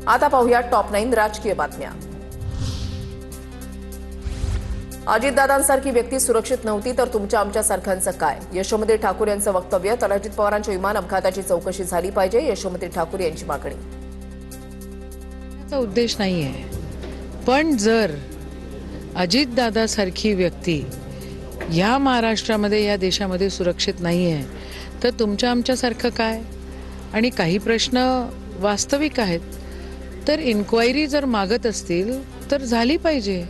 आता पाहूया टॉप 9 राजकीय बातम्या। अजितदादांसारखी व्यक्ती सुरक्षित नव्हती तर तुमच्या आमच्यासारख्यांचं काय? यशोमती ठाकूर यांचं वक्तव्य। तर अजित पवारांच्या विमान अपघाताची चौकशी झाली पाहिजे, यशोमती ठाकूर यांची मागणी। त्याचा उद्देश नाहीये, पण जर अजितदादासारखी व्यक्ती या महाराष्ट्रामध्ये या देशामध्ये सुरक्षित नाहीये तर तुमच्या आमच्यासारखं काय? आणि काही प्रश्न वास्तविक आहेत, तर इन्क्वायरी जर मागत असतील तर झाली पाहिजे।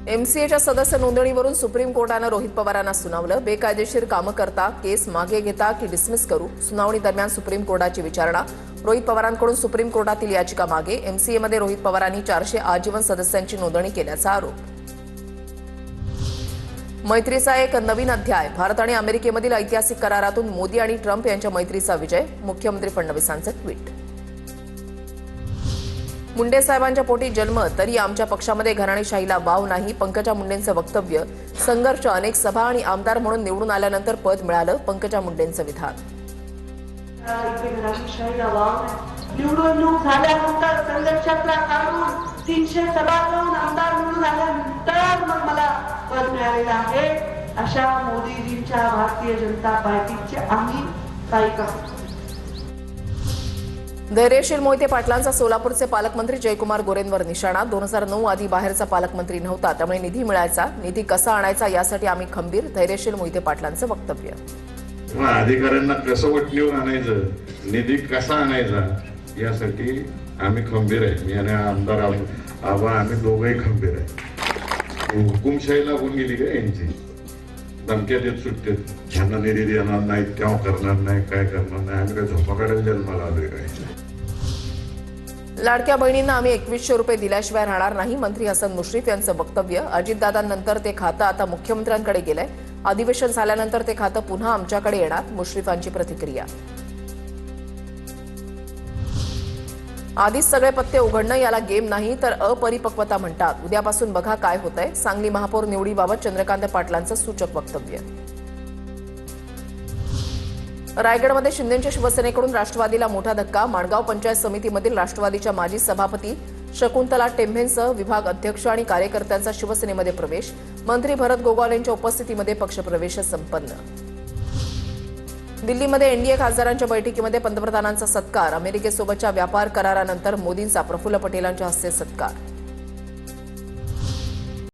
एमसीएच्या सदस्य नोंदणीवरून सुप्रीम कोर्टानं रोहित पवारांना सुनावलं। बेकायदेशीर कामं करता केस मागे घेता की डिसमिस करू? सुनावणी दरम्यान सुप्रीम कोर्टाची विचारणा। रोहित पवारांकडून सुप्रीम कोर्टातील याचिका मागे। एमसीएमध्ये रोहित पवारांनी 400 आजीवन सदस्यांची नोंदणी केल्याचा आरोप। मैत्रीचा एक नवीन अध्याय। भारत आणि अमेरिकेमधील ऐतिहासिक करारातून मोदी आणि ट्रम्प यांच्या मैत्रीचा विजय। मुख्यमंत्री फडणवीसांचं ट्विट। मुंडे साहेबांच्या पोटी जन्म तरी आमच्या पक्षामध्ये घराणेशाहीला वाव नाही। पंकजा मुंडेंचं वक्तव्य। संघर्ष, अनेक सभा आणि आमदार म्हणून निवडून आल्यानंतर पद मिळालं। पंकजा मुंडेंचं विधान। निवडणूक झाल्यानंतर संघर्षातला काढून 300 सभा करून आमदार निवडून आल्यानंतर मग मला पद मिळालेलं आहे। अशा मोदीजींच्या भारतीय जनता पार्टीचे आम्ही पायिका। धैर्यशील मोहिते पाटलांचा सोलापूरचे पालकमंत्री जयकुमार गोरेंवर निशाणा। 2009 आधी बाहेरचा पालकमंत्री नव्हता, त्यामुळे निधी मिळायचा। निधी कसा आणायचा यासाठी आम्ही खंबीर। धैर्यशील मोहिते पाटलांचं वक्तव्य। अधिकाऱ्यांना कसं वटणीवर आणायचं, निधी कसा आणायचा यासाठी आम्ही खंबीर आहे। मी आणि आमदार आबा आम्ही दोघंही खंबीर आहे। हुकुमशाही लागून गेली का यांची? धमक्या देत सुटते, ह्यांना निधी देणार नाही, तेव्हा करणार नाही, काय करणार नाही। आम्ही काय झोपा काढायला जन्माला आलोय काय? लाडक्या बहिणींना आम्ही 2100 रुपये दिल्याशिवाय राहणार नाही। मंत्री हसन मुश्रीफ यांचं वक्तव्य। अजितदादांनंतर ते खातं आता मुख्यमंत्र्यांकडे गेलंय। अधिवेशन झाल्यानंतर ते खातं पुन्हा आमच्याकडे येणार। मुश्रीफांची प्रतिक्रिया। आधीच सगळे पत्ते उघडणं याला गेम नाही तर अपरिपक्वता म्हणतात। उद्यापासून बघा काय होतंय। सांगली महापौर निवडीबाबत चंद्रकांत पाटलांचं सूचक वक्तव्य। रायगडमध्ये शिंदेंच्या शिवसेनेकडून राष्ट्रवादीला मोठा धक्का। माणगाव पंचायत समितीमधील राष्ट्रवादीच्या माजी सभापती शकुंतला टेंभेंसह विभाग अध्यक्ष आणि कार्यकर्त्यांचा शिवसेनेमध्ये प्रवेश। मंत्री भरत गोगावले यांच्या उपस्थितीमध्ये पक्षप्रवेश संपन्न। दिल्लीमध्ये एनडीए खासदारांच्या बैठकीमध्ये पंतप्रधानांचा सत्कार। अमेरिकेसोबतच्या व्यापार करारानंतर मोदींचा प्रफुल्ल पटेलांच्या हस्ते सत्कार।